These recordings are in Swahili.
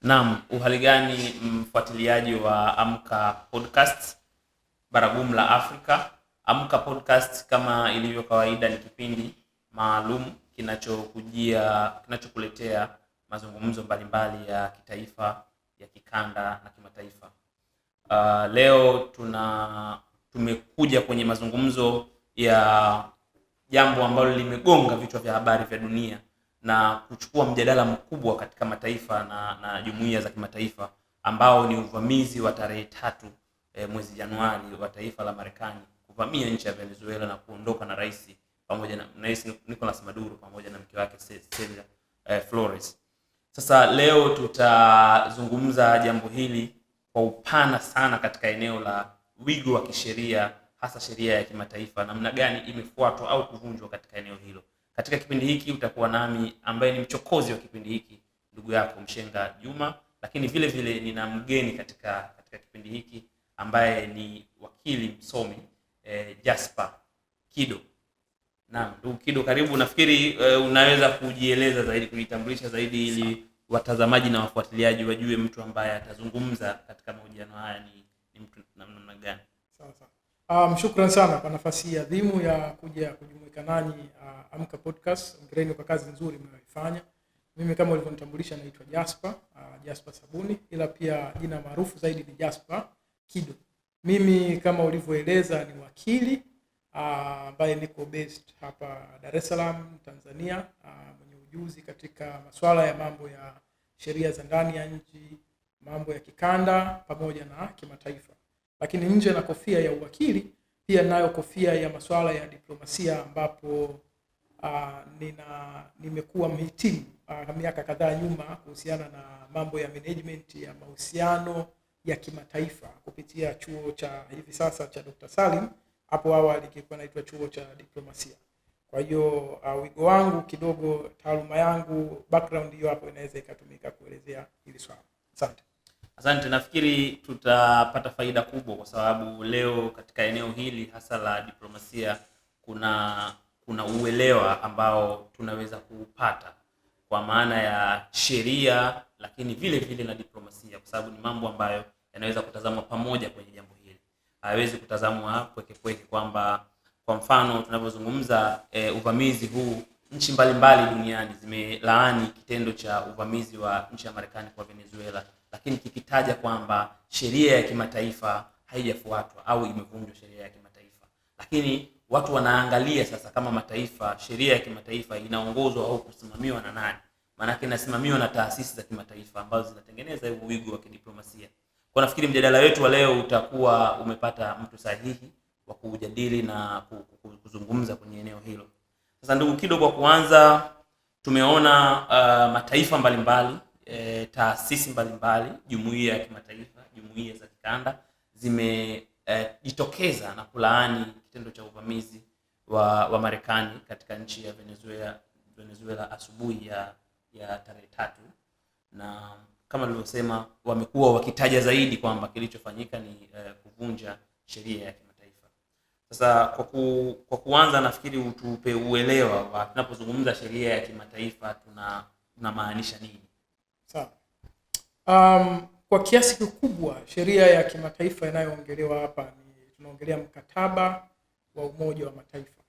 Naam, uhali gani mfuatiliaji wa Amka Podcast, Baragumu la Afrika. Amka Podcast kama ilivyo kawaida ni kipindi maalum kinachokuletea mazungumzo mbalimbali ya kitaifa, ya kikanda na kimataifa. Leo tumekuja kwenye mazungumzo ya jambo ambalo limegonga vichwa vya habari vya dunia na kuchukua mjadala mkubwa katika mataifa na jumuiya za kimataifa, ambao ni uvamizi wa tarehe 3 mwezi Januari wa taifa la Marekani kuvamia nchi ya Venezuela na kuondoka na rais pamoja na Rais Nicolas Maduro pamoja na mke wake Celia Flores. Sasa leo tutazungumza jambo hili kwa upana sana katika eneo la wigo wa kisheria, hasa sheria ya kimataifa, namna gani imefuatwa au kuvunjwa katika eneo hilo. Katika kipindi hiki utakuwa nami ambaye ni mchokozi wa kipindi hiki, ndugu yako Mshenga Juma, lakini vile vile nina mgeni katika kipindi hiki ambaye ni wakili msomi Jasper Kido. Naam, ndugu Kido, karibu. Nafikiri unaweza kujieleza zaidi, kujitambulisha zaidi ili watazamaji na wafuatiliaji wajue mtu ambaye atazungumza katika mahojiano haya ni mtu namna gani. Sawa. Shukrani sana kwa nafasi hii adhimu ya kuja kujumuika nanyi Amka Podcast. Hongereni kwa kazi nzuri mnayoifanya. Mimi kama ulivyonitambulisha naitwa Jasper Sabuni, ila pia jina maarufu zaidi ni Jasper Kido. Mimi kama ulivyoeleza ni wakili ambaye niko based hapa Dar es Salaam, Tanzania, mwenye ujuzi katika masuala ya mambo ya sheria za ndani ya nchi, mambo ya kikanda pamoja na kimataifa. Lakini nje na kofia ya uwakili pia nayo kofia ya masuala ya diplomasia, ambapo nimekuwa mhitimu miaka kadhaa nyuma kuhusiana na mambo ya management ya mahusiano ya kimataifa kupitia chuo cha hivi sasa cha Dr. Salim. Hapo awali kilikuwa naitwa chuo cha diplomasia. Kwa hiyo wigo wangu kidogo, taaluma yangu, background hiyo hapo inaweza ikatumika kuelezea hili swala. Asante. Nafikiri tutapata faida kubwa kwa sababu leo katika eneo hili hasa la diplomasia kuna uelewa ambao tunaweza kuupata kwa maana ya sheria, lakini vile vile na diplomasia, kwa sababu ni mambo ambayo yanaweza kutazamwa pamoja kwenye jambo hili. Haiwezi kutazamwa pweke kwamba kwa mfano tunavyozungumza uvamizi huu, nchi mbalimbali duniani zimelaani kitendo cha uvamizi wa nchi ya Marekani kwa Venezuela, lakini kikitaja kwamba sheria ya kimataifa haijafuatwa au imevunjwa sheria ya kimataifa. Lakini watu wanaangalia sasa kama mataifa, sheria ya kimataifa inaongozwa au kusimamiwa na nani? Maana inasimamiwa na taasisi za kimataifa ambazo zinatengeneza hiyo wigo wa kidiplomasia. Kwa nafikiri mjadala wetu wa leo utakuwa umepata mtu sahihi wa kujadili na kuzungumza kwenye eneo hilo. Sasa ndugu Kido, kwa kuanza, tumeona mataifa mbalimbali, taasisi mbalimbali, jumuiya ya kimataifa, jumuiya za kikanda zimejitokeza na kulaani kitendo cha uvamizi wa Marekani katika nchi ya Venezuela asubuhi ya tarehe 3, na kama nilivyosema wamekuwa wakitaja zaidi kwamba kilichofanyika ni kuvunja sheria ya kimataifa. Sasa kwa kuanza, nafikiri utupe uelewa tunapozungumza sheria ya kimataifa tunamaanisha nini? Sawa. Kwa kiasi kikubwa sheria ya kimataifa inayoongelewa hapa ni tunaongelea mkataba wa Umoja wa Mataifa,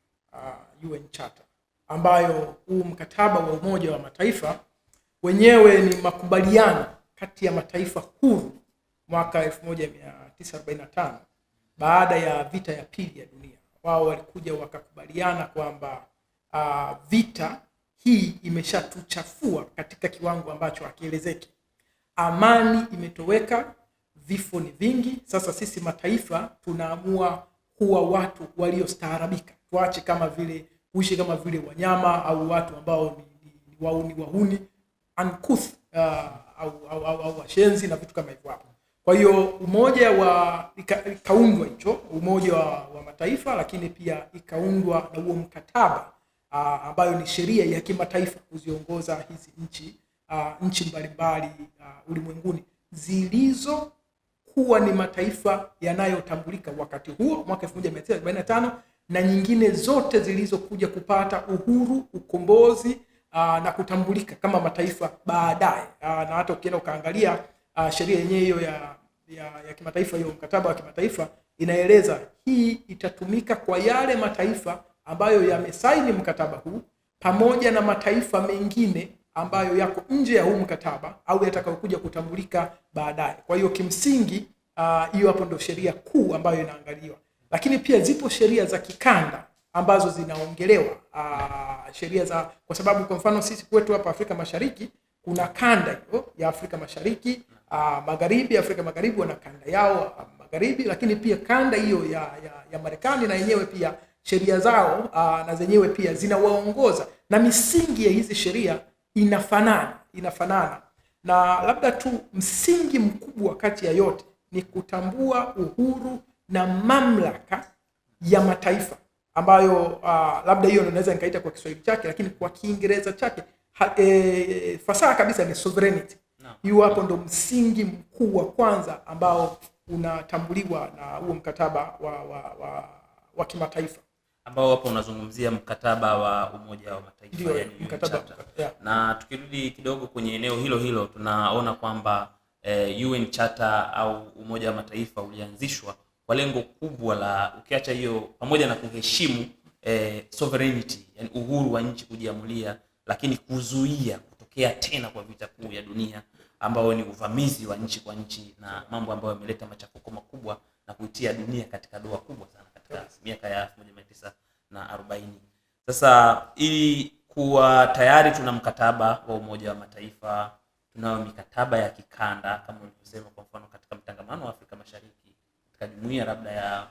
UN Charter, ambayo huu mkataba wa Umoja wa Mataifa wenyewe ni makubaliano kati ya mataifa huru mwaka 1945 baada ya vita ya pili ya dunia. Wao walikuja wakakubaliana kwamba vita hii imeshatuchafua katika kiwango ambacho hakielezeki. Amani imetoweka, vifo ni vingi. Sasa sisi mataifa tunaamua kuwa watu waliostaarabika. Tuache kuishi kama vile wanyama au watu ambao ni wahuni, uncouth au washenzi na vitu kama hivyo hapo. Kwa hiyo ikaundwa hicho Umoja wa Mataifa, lakini pia ikaundwa na huo mkataba ambayo ni sheria ya kimataifa kuziongoza hizi nchi mbalimbali ulimwenguni zilizokuwa ni mataifa yanayotambulika wakati huo mwaka 1945 na nyingine zote zilizokuja kupata uhuru, ukombozi na kutambulika kama mataifa baadaye. Na hata ukienda ukaangalia sheria yenyewe hiyo ya kimataifa, hiyo mkataba wa kimataifa inaeleza hii itatumika kwa yale mataifa ambayo yamesaini mkataba huu pamoja na mataifa mengine ambayo yako nje ya huu mkataba au yatakayokuja kutambulika baadaye. Kwa hiyo kimsingi hiyo hapo ndio sheria kuu ambayo inaangaliwa. Lakini pia zipo sheria za kikanda ambazo zinaongelewa, sheria za, kwa sababu kwa mfano sisi kwetu hapa Afrika Mashariki kuna kanda hiyo ya Afrika Mashariki, magharibi, Afrika Magharibi wana kanda yao magharibi, lakini pia kanda hiyo ya Marekani na yenyewe pia sheria zao na zenyewe pia zinawaongoza, na misingi ya hizi sheria inafanana. Na labda tu msingi mkubwa kati ya yote ni kutambua uhuru na mamlaka ya mataifa ambayo labda hiyo naweza nikaita kwa Kiswahili chake, lakini kwa Kiingereza chake fasaha kabisa ni sovereignty. Hiyo hapo ndo msingi mkuu wa kwanza ambao unatambuliwa na huo mkataba wa kimataifa ambao hapo unazungumzia mkataba wa Umoja wa Mataifa. Ndio, yani mkataba. Na tukirudi kidogo kwenye eneo hilo tunaona kwamba UN Charter au Umoja wa Mataifa ulianzishwa kwa lengo kubwa la, ukiacha hiyo, pamoja na kuheshimu sovereignty, yani uhuru wa nchi kujiamulia, lakini kuzuia kutokea tena kwa vita kuu ya dunia ambao ni uvamizi wa nchi kwa nchi na mambo ambayo yameleta machafuko makubwa na kuitia dunia katika doa kubwa sana katika miaka ya 1940. Sasa ili kuwa tayari tuna mkataba wa Umoja wa Mataifa, tunao mikataba ya kikanda kama ulivyosema, kwa mfano katika mtangamano wa Afrika Mashariki, katika jumuiya labda ya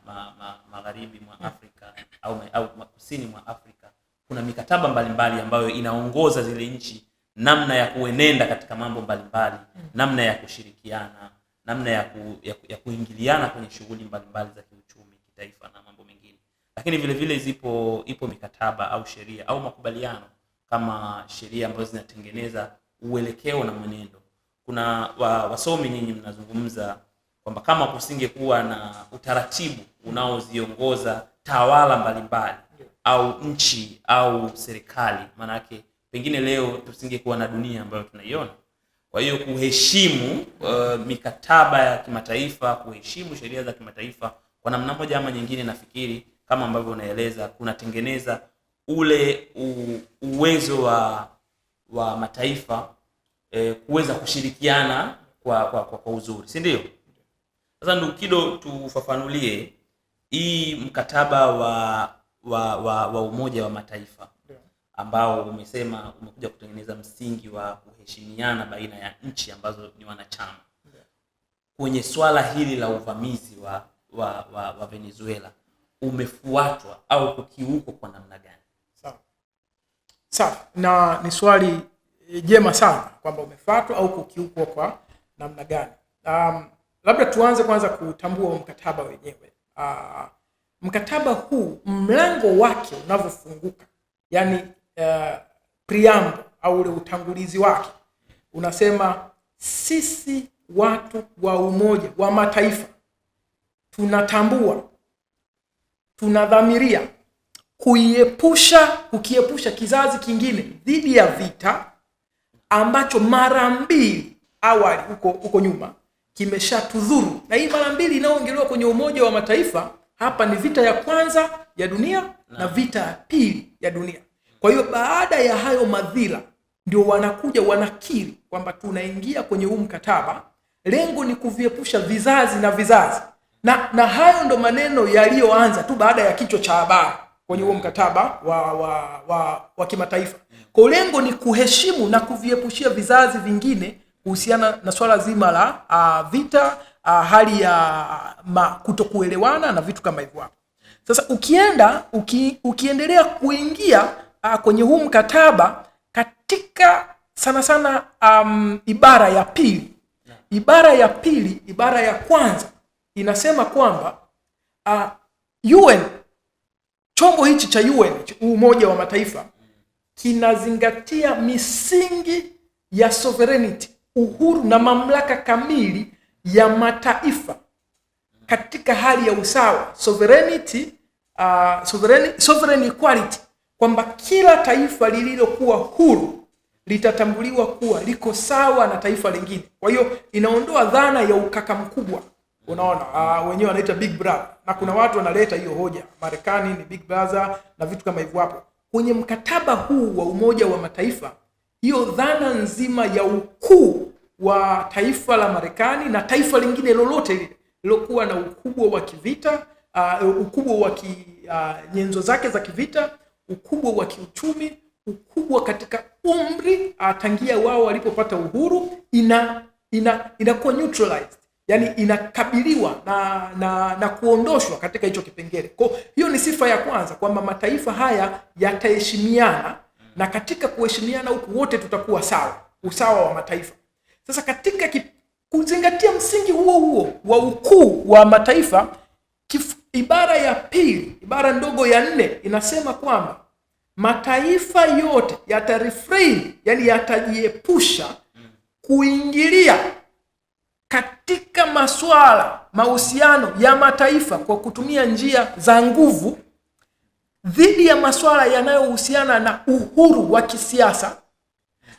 magharibi mwa Afrika au kusini mwa Afrika, kuna mikataba mbalimbali ambayo inaongoza zile nchi namna ya kuenenda katika mambo mbalimbali, namna ya kushirikiana, namna ya kuingiliana kwenye shughuli mbalimbali za kiuchumi, kitaifa na mambo mengine. Lakini vile vile ipo mikataba au sheria au makubaliano kama sheria ambazo zinatengeneza uelekeo na mwenendo. Kuna wasomi nyinyi mnazungumza kwamba kama kusingekuwa na utaratibu unaoziongoza tawala mbalimbali au nchi au serikali, maana yake pengine leo tusingekuwa na dunia ambayo tunaiona. Kwa hiyo kuheshimu mikataba ya kimataifa, kuheshimu sheria za kimataifa kwa namna moja ama nyingine, nafikiri kama ambavyo unaeleza, kunatengeneza ule uwezo wa mataifa kuweza kushirikiana kwa uzuri, si ndio? Sasa ndio kido tufafanulie hii mkataba wa Umoja wa Mataifa ambao umesema umekuja kutengeneza msingi wa kuheshimiana baina ya nchi ambazo ni wanachama kwenye swala hili la uvamizi wa Venezuela, umefuatwa au kukiuko kwa namna gani? Sawa. Na ni swali jema sana kwamba umefuatwa au kukiuko kwa namna gani. Labda tuanze kwanza kutambua mkataba wenyewe. Mkataba huu mlango wake unavyofunguka, yani preamble au ule utangulizi wake unasema sisi watu wa Umoja wa Mataifa tunatambua, tunadhamiria kukiepusha kizazi kingine dhidi ya vita ambacho mara mbili awali huko nyuma kimeshatudhuru. Na hii mara mbili inayoongelewa kwenye Umoja wa Mataifa hapa ni vita ya kwanza ya dunia na vita ya pili ya dunia. Kwa hiyo baada ya hayo madhila ndio wanakuja wanakiri kwamba tunaingia kwenye huu mkataba, lengo ni kuviepusha vizazi na vizazi. Na hayo ndo maneno yaliyoanza tu baada ya kichwa cha habari kwenye huo mkataba wa kimataifa. Kwa lengo ni kuheshimu na kuviepushia vizazi vingine kuhusiana na swala zima la vita, hali ya kutokuelewana na vitu kama hivyo hapo. Sasa ukiendelea kuingia kwenye huu mkataba katika sana ibara ya pili. Ibara ya kwanza inasema kwamba UN, chombo hichi cha UN, Umoja wa Mataifa, kinazingatia misingi ya sovereignty, uhuru na mamlaka kamili ya mataifa katika hali ya usawa, sovereign equality kwamba kila taifa lililokuwa huru litatambuliwa kuwa liko sawa na taifa lingine. Kwa hiyo inaondoa dhana ya ukaka mkubwa. Unaona, wenyewe wanaita big brother, na kuna watu wanaleta hiyo hoja, Marekani ni big brother na vitu kama hivyo. Hapo kwenye mkataba huu wa Umoja wa Mataifa, hiyo dhana nzima ya ukuu wa taifa la Marekani na taifa lingine lolote lile lilokuwa na ukubwa wa kivita, ukubwa wa nyenzo zake za kivita, ukubwa wa kiuchumi, ukubwa katika umri tangia wao walipopata uhuru, inakuwa neutralized, yani inakabiliwa na kuondoshwa katika hicho kipengele. Kwa hiyo ni sifa ya kwanza, kwamba mataifa haya yataheshimiana, na katika kuheshimiana huku wote tutakuwa sawa, usawa wa mataifa. Sasa katika kuzingatia msingi huo wa ukuu wa mataifa, ibara ya pili, ibara ndogo ya 4 inasema kwamba mataifa yote yatarefrain, yani yatajiepusha kuingilia katika mahusiano ya mataifa kwa kutumia njia za nguvu dhidi ya masuala yanayohusiana na uhuru wa kisiasa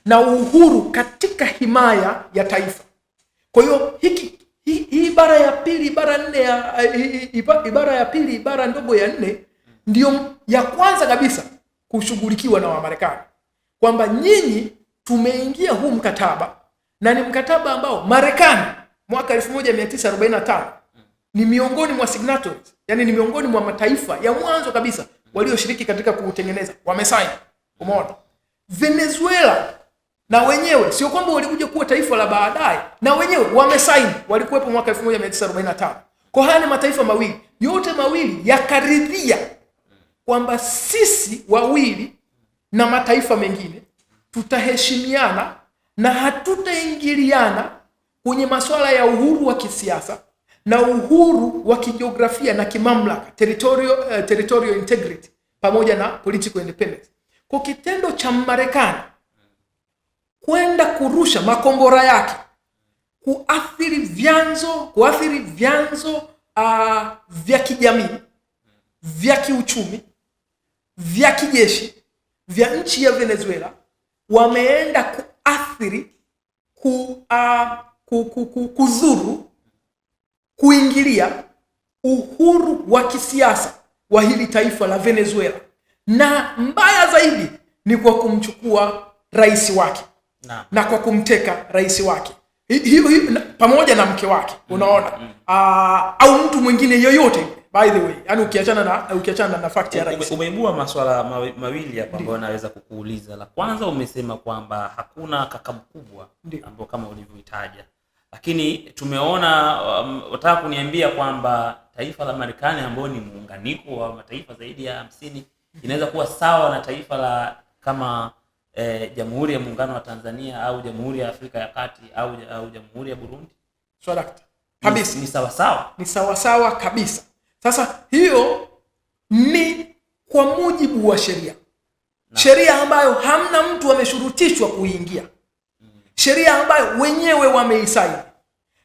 na uhuru katika himaya ya taifa. Kwa hiyo hii ibara ya pili, ibara ndogo ya 4 ndio ya kwanza kabisa kushughulikiwa na Wamarekani, kwamba nyinyi tumeingia huu mkataba, na ni mkataba ambao Marekani mwaka 1945 ni miongoni mwa signatories, yani ni miongoni mwa mataifa ya mwanzo kabisa walioshiriki katika kuutengeneza, wamesaini. Umeona, Venezuela na wenyewe sio kwamba walikuja kuwa taifa la baadaye, na wenyewe wamesaini, walikuwepo mwaka 1945. Kwa haya ni mataifa mawili, yote mawili yakaridhia kwamba sisi wawili na mataifa mengine tutaheshimiana na hatutaingiliana kwenye masuala ya uhuru wa kisiasa na uhuru wa kijiografia na kimamlaka, territorial integrity pamoja na political independence. Kwa kitendo cha Marekani kwenda kurusha makombora yake kuathiri vyanzo vya kijamii, vya kiuchumi, vya kijeshi vya nchi ya Venezuela, wameenda kuathiri, kudhuru, kuingilia uhuru wa kisiasa wa hili taifa la Venezuela, na mbaya zaidi ni kwa kumchukua rais wake na kwa kumteka rais wake, hiyo pamoja na mke wake, unaona, au mtu mwingine yoyote, by the way, yani ukiachana na fact ya rais. Umeibua masuala mawili hapa ambayo naweza kukuuliza. La kwanza, umesema kwamba hakuna kaka mkubwa ambao kama ulivyoitaja, lakini tumeona wataka kuniambia kwamba taifa la Marekani ambao ni muunganiko wa mataifa zaidi ya 50 inaweza kuwa sawa na taifa la kama Jamhuri ya Muungano wa Tanzania au Jamhuri ya Afrika ya Kati au Jamhuri ya Burundi. Swadakta kabisa, ni sawa sawa, ni sawa sawa kabisa. Sasa hiyo ni kwa mujibu wa sheria ambayo hamna mtu ameshurutishwa kuingia, sheria ambayo wenyewe wameisaini.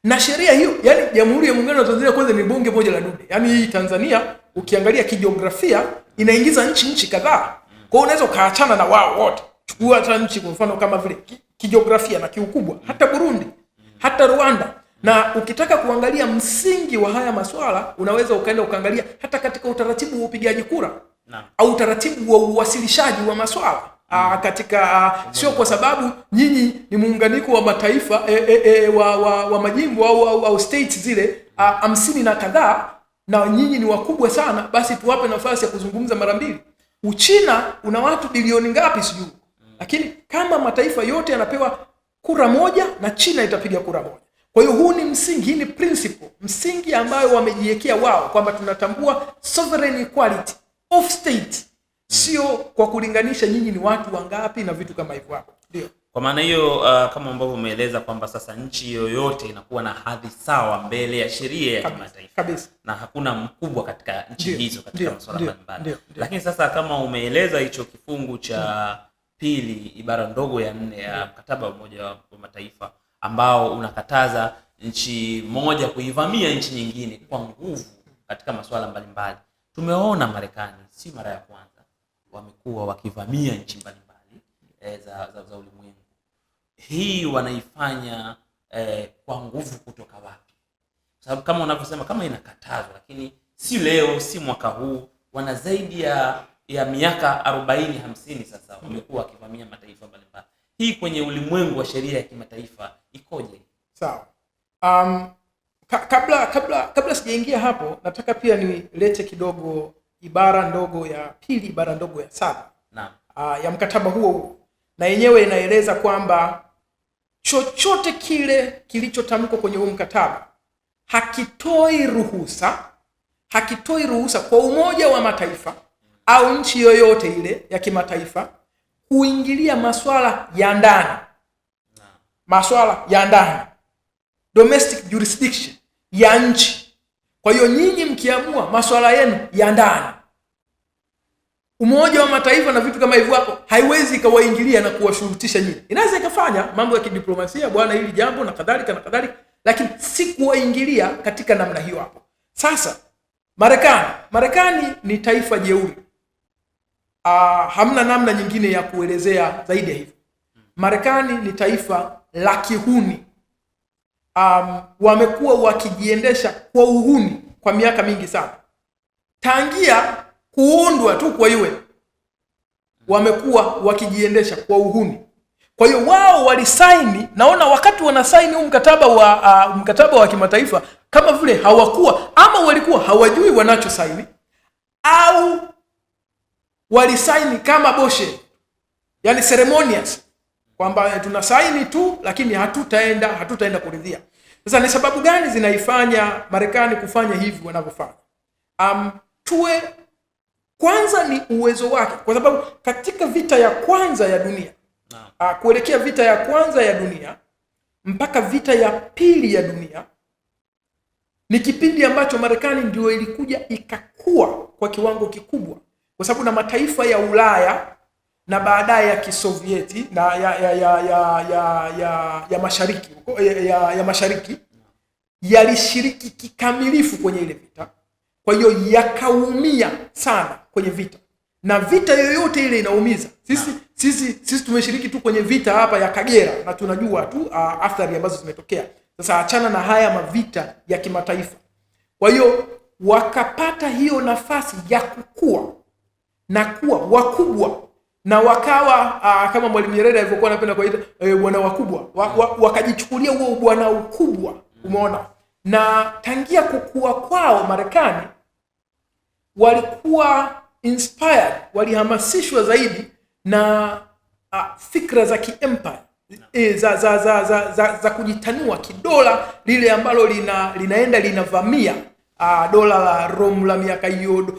Na sheria hiyo, yani Jamhuri ya Muungano wa Tanzania kwanza ni bunge moja la dude. Yani hii Tanzania ukiangalia kijiografia inaingiza nchi kadhaa. Kwa hiyo unaweza kaachana na wao wote. Chukua hata nchi kwa mfano kama vile kijiografia na kiukubwa, hata Burundi, hata Rwanda. Na ukitaka kuangalia msingi wa haya masuala, unaweza ukaenda ukaangalia hata katika utaratibu wa upigaji kura au utaratibu wa uwasilishaji wa masuala katika sio kwa sababu nyinyi ni muunganiko wa mataifa wa majimbo au states zile 50 na kadhaa, na nyinyi ni wakubwa sana, basi tuwape nafasi ya kuzungumza mara mbili. Uchina una watu bilioni ngapi sijui, lakini kama mataifa yote yanapewa kura moja na China itapiga kura moja. Kwa hiyo huu ni msingi, hii ni principle, msingi ambayo wamejiwekea wao, kwamba tunatambua sovereign equality of state, sio kwa kulinganisha nyinyi ni watu wangapi na vitu kama hivyo hapo. Ndio. Kwa maana hiyo kama ambavyo umeeleza kwamba sasa nchi yoyote inakuwa na hadhi sawa mbele ya sheria ya kimataifa kabisa, na hakuna mkubwa katika nchi hizo katika masuala mbalimbali. Lakini sasa kama umeeleza hicho kifungu cha pili ibara ndogo ya 4 ya mkataba wa Umoja wa Mataifa ambao unakataza nchi moja kuivamia nchi nyingine kwa nguvu katika masuala mbalimbali. Tumeona Marekani si mara ya kwanza wamekuwa wakivamia nchi mbalimbali za ulimwengu. Hii wanaifanya kwa nguvu kutoka wapi? Sababu kama unavyosema, kama inakatazwa, lakini si leo, si mwaka huu, wana zaidi ya miaka 40-50 sasa wamekuwa wakivamia mataifa mbalimbali. Hii kwenye ulimwengu wa sheria ya kimataifa ikoje? Sawa. Kabla sijaingia hapo, nataka pia nilete kidogo ibara ndogo ya pili, ibara ndogo ya 7 ya mkataba huo, na yenyewe inaeleza kwamba chochote kile kilichotamkwa kwenye huu mkataba hakitoi ruhusa kwa Umoja wa Mataifa au nchi yoyote ile ya kimataifa kuingilia masuala ya ndani, domestic jurisdiction ya nchi. Kwa hiyo nyinyi mkiamua masuala yenu ya ndani, Umoja wa Mataifa na vitu kama hivyo hapo haiwezi ikawaingilia na kuwashurutisha nyinyi. Inaweza ikafanya mambo ya kidiplomasia, bwana, hili jambo na kadhalika, lakini si kuwaingilia katika namna hiyo hapo. Sasa Marekani ni taifa jeuri. Hamna namna nyingine ya kuelezea zaidi ya hivyo. Marekani ni taifa la kihuni. Wamekuwa wakijiendesha kwa uhuni kwa miaka mingi sana. Tangia kuundwa tu kwa UN wamekuwa wakijiendesha kwa uhuni. Kwa hiyo wao walisaini, naona wakati wanasaini huu mkataba wa kimataifa kama vile hawakuwa ama walikuwa hawajui wanachosaini, au walisaini kama boshe, yani ceremonious, kwamba tunasaini tu lakini hatutaenda kuridhia. Sasa ni sababu gani zinaifanya Marekani kufanya hivi wanavyofanya? Kwanza ni uwezo wake, kwa sababu katika vita ya kwanza ya dunia kuelekea vita ya kwanza ya dunia mpaka vita ya pili ya dunia ni kipindi ambacho Marekani ndio ilikuja ikakua kwa kiwango kikubwa, kwa sababu na mataifa ya Ulaya na baadaye ya Kisovieti na ya mashariki yalishiriki kikamilifu kwenye ile vita. Kwa hiyo yakaumia sana kwenye vita, na vita yoyote ile inaumiza. Sisi tumeshiriki tu kwenye vita hapa ya Kagera na tunajua tu athari ambazo zimetokea. Sasa achana na haya mavita ya kimataifa. Kwa hiyo wakapata hiyo nafasi ya kukua na kuwa wakubwa, na wakawa kama Mwalimu Nyerere alivyokuwa anapenda kuita bwana wakubwa, wakajichukulia huo bwana ukubwa, umeona. Na tangia kukua kwao Marekani walikuwa inspired, walihamasishwa zaidi na fikra za kiempire, za kujitanua kidola lile ambalo linaenda linavamia dola la Rome la miaka hiyo.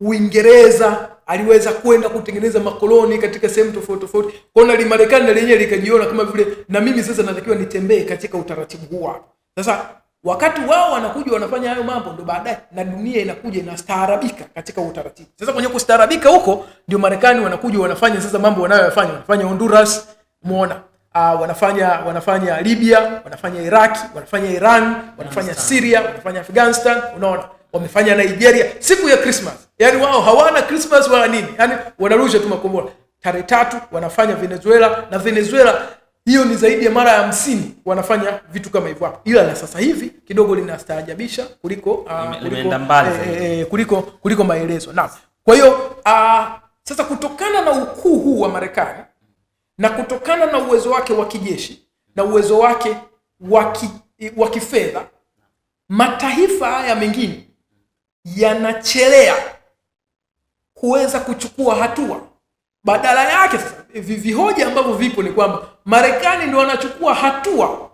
Uingereza aliweza kwenda kutengeneza makoloni katika sehemu tofauti. Kwa hiyo Marekani na lenyewe likajiona kama vile, na mimi sasa natakiwa nitembee katika utaratibu huu hapa. Sasa wakati wao wanakuja wanafanya hayo mambo, ndio baadaye na dunia inakuja inastaarabika katika utaratibu. Sasa kwenye kustaarabika huko ndio Marekani wanakuja wanafanya sasa mambo wanayoyafanya. Wanafanya Honduras, umeona, wanafanya Libya, wanafanya Iraki, wanafanya Iran, wanafanya Syria, wanafanya Afghanistan, unaona, wamefanya Nigeria siku ya Christmas. Yaani wao hawana Christmas wala nini, yaani wanarusha tu makombora. Tarehe 3 wanafanya Venezuela hiyo ni zaidi ya mara 50 wanafanya vitu kama hivyo hapo. Ila na sasa hivi kidogo linastaajabisha kuliko maelezo. Na kwa hiyo sasa kutokana na ukuu huu wa Marekani na kutokana na uwezo wake wa kijeshi na uwezo wake wa kifedha, mataifa haya mengine yanachelea kuweza kuchukua hatua. Badala yake sasa vihoja ambavyo vipo ni kwamba Marekani ndio anachukua hatua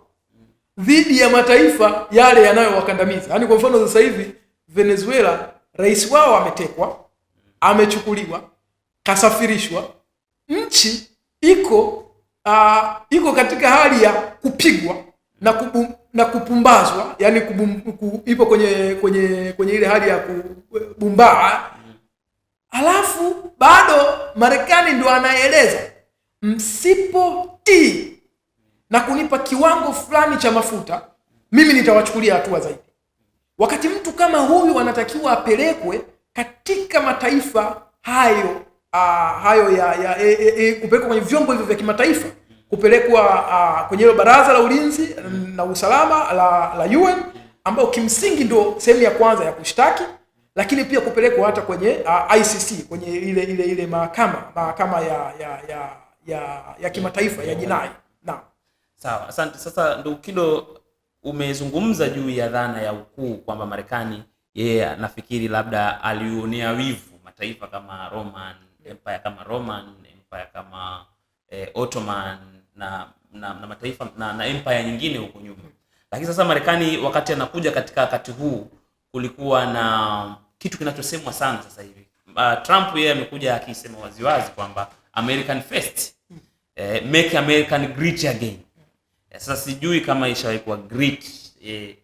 dhidi ya mataifa yale yanayowakandamiza. Yaani kwa mfano sasa hivi Venezuela, rais wao ametekwa, amechukuliwa, kasafirishwa. Nchi iko katika hali ya kupigwa na kupumbazwa, yani ipo kwenye ile hali ya kubumbaa. Alafu bado Marekani ndio anaeleza, msipotii na kunipa kiwango fulani cha mafuta, mimi nitawachukulia hatua zaidi. Wakati mtu kama huyu anatakiwa apelekwe katika mataifa hayo hayo kupelekwa kwenye vyombo hivyo vya kimataifa, kupelekwa kwenye hilo baraza la ulinzi na usalama la UN, ambao kimsingi ndio sehemu ya kwanza ya kushtaki, lakini pia kupelekwa hata kwenye ICC, kwenye ile mahakama ya kimataifa ya jinai. Naam. Sawa, asante. Sasa ndugu Kido, umezungumza juu ya dhana ya ukuu kwamba Marekani yeye anafikiri labda alionea wivu mataifa kama Roman Empire, kama Ottoman na mataifa na empire nyingine huko nyuma. Lakini sasa Marekani wakati anakuja katika wakati huu, kulikuwa na kitu kinachosemwa sana sasa hivi. Trump yeye amekuja akisema waziwazi kwamba American first, make American great again. Sasa sijui kama ishawahi kuwa great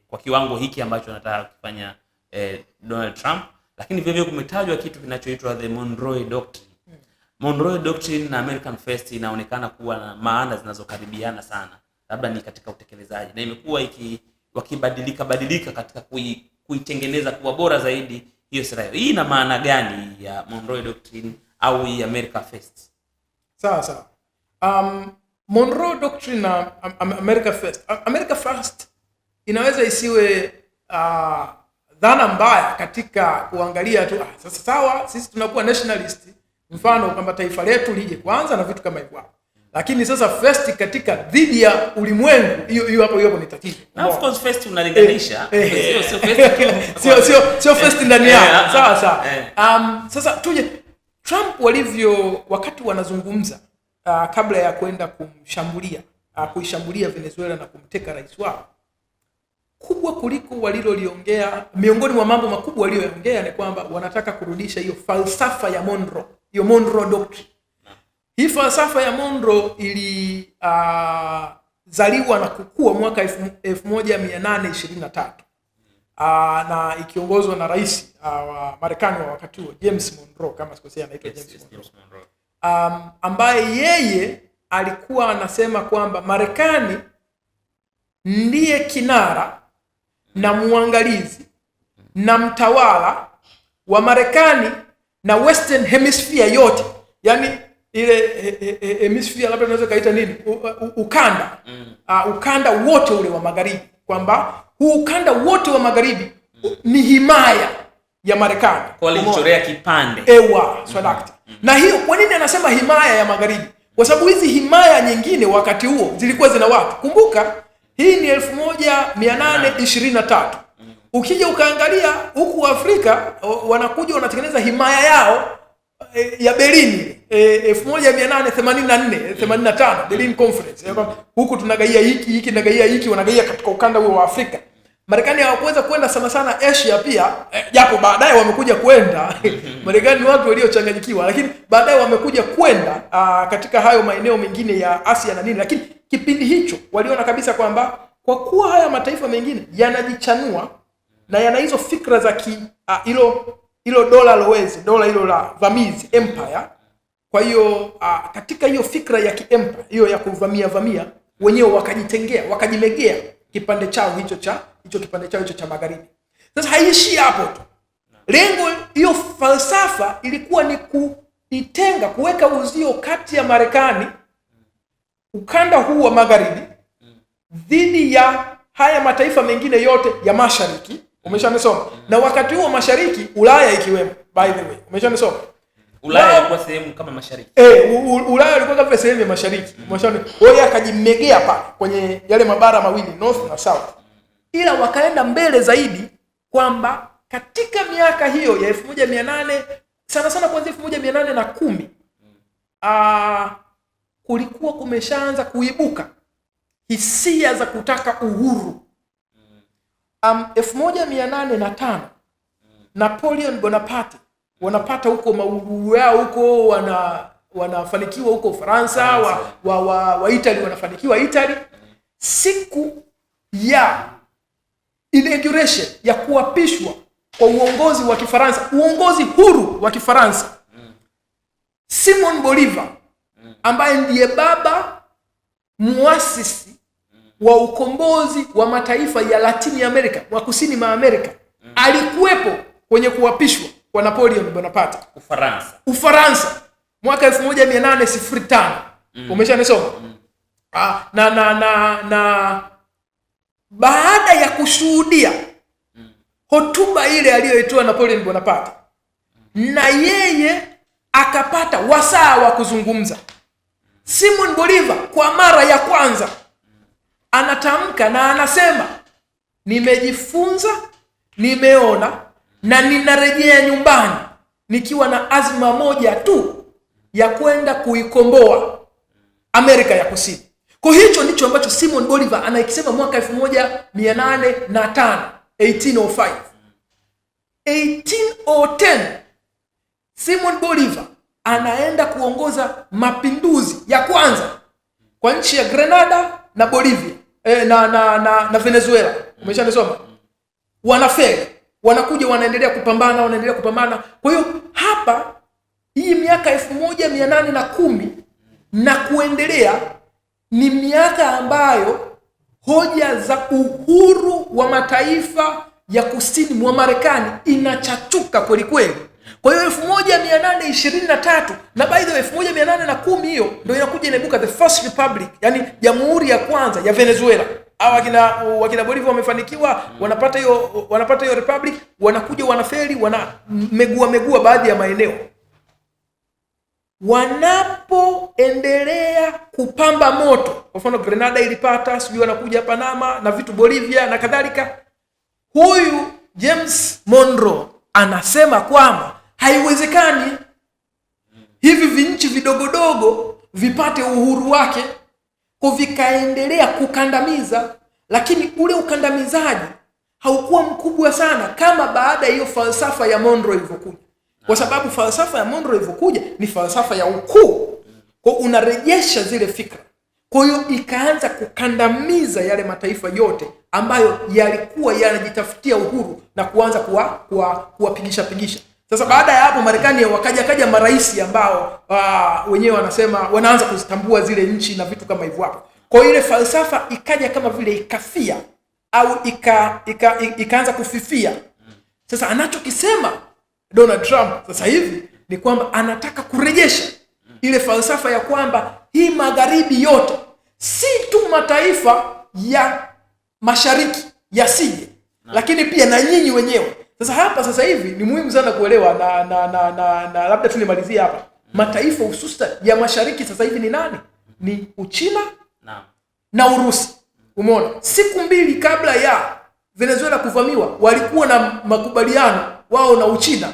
kwa kiwango hiki ambacho anataka kufanya Donald Trump, lakini vivyo kumetajwa kitu kinachoitwa the Monroe Doctrine. Monroe Doctrine na American First inaonekana kuwa na maana zinazokaribiana sana, labda ni katika utekelezaji, na imekuwa wakibadilika katika kuitengeneza kuwa bora zaidi hiyo sera. Hii ina maana gani ya Monroe Doctrine au hii America First? Sawa. Monroe Doctrine na America First. America First inaweza isiwe dhana mbaya katika kuangalia tu sasa sawa, sisi tunakuwa nationalist, mfano kwamba taifa letu lije kwanza na vitu kama hivyo. Lakini sasa first katika dhidi ya ulimwengu, hiyo hapo ni tatizo. Na of course first unalinganisha, sio first ndani yao. Sawa. Sasa tuje Trump walivyo wakati wanazungumza kabla ya kwenda kuishambulia Venezuela na kumteka rais wao. Kubwa kuliko waliloliongea, miongoni mwa mambo makubwa walioongea ni kwamba wanataka kurudisha hiyo falsafa ya Monroe, hiyo Monroe Doctrine. Hii falsafa ya Monroe zaliwa na kukua mwaka 1823 na ikiongozwa na rais wa Marekani wa wakati huo, James Monroe, kama sikosea anaitwa James Monroe. Ambaye yeye alikuwa anasema kwamba Marekani ndiye kinara na muangalizi na mtawala wa Marekani na Western Hemisphere yote. Yaani ile hemisphere labda unaweza kaita nini? Ukanda. Ukanda wote ule wa magharibi, kwamba huu ukanda wote wa magharibi ni himaya ya Marekani. Kwa alichorea kipande. Swadakta. Na hiyo kwa nini anasema himaya ya magharibi? Kwa sababu hizi himaya nyingine wakati huo zilikuwa zina watu. Kumbuka hii ni 1823. Ukija ukaangalia huku Afrika wanakuja wanatengeneza himaya yao ya Berlin 1884-85 Berlin Conference. Huku tunagaia hiki tunagaia hiki, wanagaia katika ukanda huo wa Afrika. Marekani hawakuweza kwenda sana Asia pia, japo baadaye wamekuja kwenda. Marekani ni watu waliochanganyikiwa, lakini baadaye wamekuja kwenda katika hayo maeneo mengine ya Asia na nini. Lakini kipindi hicho waliona kabisa kwamba kwa kuwa haya mataifa mengine yanajichanua na yana hizo fikra za hilo dola lowezi, dola hilo la vamizi, empire. Kwa hiyo katika hiyo fikra ya kiempire, hiyo ya kuvamia wenyewe wakajitengea, wakajimegea kipande chao hicho cha magharibi. Sasa haishi hapo tu. Lengo, hiyo falsafa ilikuwa ni kuitenga, kuweka uzio kati ya Marekani, ukanda huu wa magharibi, dhidi ya haya mataifa mengine yote ya mashariki. Umeshanisoma? Na wakati huo mashariki, Ulaya ikiwemo, by the way. Umeshanisoma? Ulaya ilikuwa sehemu kama mashariki. Ulaya ilikuwa kama sehemu ya mashariki. Umeshanisoma? Wao akajimegea pale kwenye yale mabara mawili, North na South. Ila wakaenda mbele zaidi kwamba katika miaka hiyo ya 1800 sana kuanzia 1810 kulikuwa kumeshaanza kuibuka hisia za kutaka uhuru. 1805 Napoleon Bonaparte wanapata huko mauru yao huko, wanafanikiwa huko Ufaransa, wa Italy wanafanikiwa Italy. Siku ya inauguration ya kuapishwa kwa uongozi wa Kifaransa, uongozi huru wa Kifaransa, Simon Bolivar ambaye ndiye baba muasisi wa ukombozi wa mataifa ya Latin America, wa kusini mwa Amerika, alikuwepo kwenye kuapishwa kwa Napoleon Bonaparte. Ufaransa. mwaka 1805. Umeshanisoma? Na baada ya kushuhudia hotuba ile aliyoitoa Napoleon Bonaparte, na yeye akapata wasaa wa kuzungumza, Simon Bolivar kwa mara ya kwanza anatamka na anasema, nimejifunza, nimeona na ninarejea nyumbani nikiwa na azma moja tu ya kwenda kuikomboa Amerika ya Kusini. Kwa hicho ndicho ambacho Simon Bolivar anakisema mwaka 1805, 1805. 1810 Simon Bolivar anaenda kuongoza mapinduzi ya kwanza kwa nchi ya Grenada na Bolivia na Venezuela. Umeshanisoma? Wanafeli, wanakuja wanaendelea kupambana. Kwa hiyo hapa hii miaka 1810 na kuendelea ni miaka ambayo hoja za uhuru wa mataifa ya kusini mwa Marekani inachachuka kweli kweli. Kwa hiyo 1823 na by the way 1810 hiyo ndio inakuja inaibuka the first republic, yani jamhuri ya kwanza ya Venezuela. Wakina Bolivar wamefanikiwa, wanapata hiyo republic, wanakuja wanafeli, wanamegua baadhi ya maeneo. Wanapoendelea kupamba moto, kwa mfano Grenada ilipata, sijui wanakuja Panama na vitu Bolivia na kadhalika, huyu James Monroe anasema kwamba haiwezekani hivi vinchi vidogodogo vipate uhuru wake, kwa vikaendelea kukandamiza, lakini ule ukandamizaji haukuwa mkubwa sana kama baada ya hiyo falsafa ya Monroe ilivyokuja. Kwa sababu falsafa ya Monroe ilivyokuja ni falsafa ya ukuu, kwa unarejesha zile fikra. Kwa hiyo ikaanza kukandamiza yale mataifa yote ambayo yalikuwa yanajitafutia uhuru na kuanza kuwapigisha. Sasa baada ya hapo Marekani wakaja marais ambao wenyewe wanasema wanaanza kuzitambua zile nchi na vitu kama hivyo hapo. Kwa hiyo ile falsafa ikaja kama vile ikafia au ikaanza kufifia. Sasa anachokisema Donald Trump sasa hivi ni kwamba anataka kurejesha ile falsafa ya kwamba hii magharibi yote, si tu mataifa ya mashariki yasije, lakini pia na nyinyi wenyewe. Sasa hivi ni muhimu sana kuelewa na labda tunimalizie hapa. Mataifa hususan ya mashariki sasa hivi ni nani? Ni Uchina na Urusi. Umeona? Siku mbili kabla ya Venezuela kuvamiwa walikuwa na makubaliano wao na Uchina.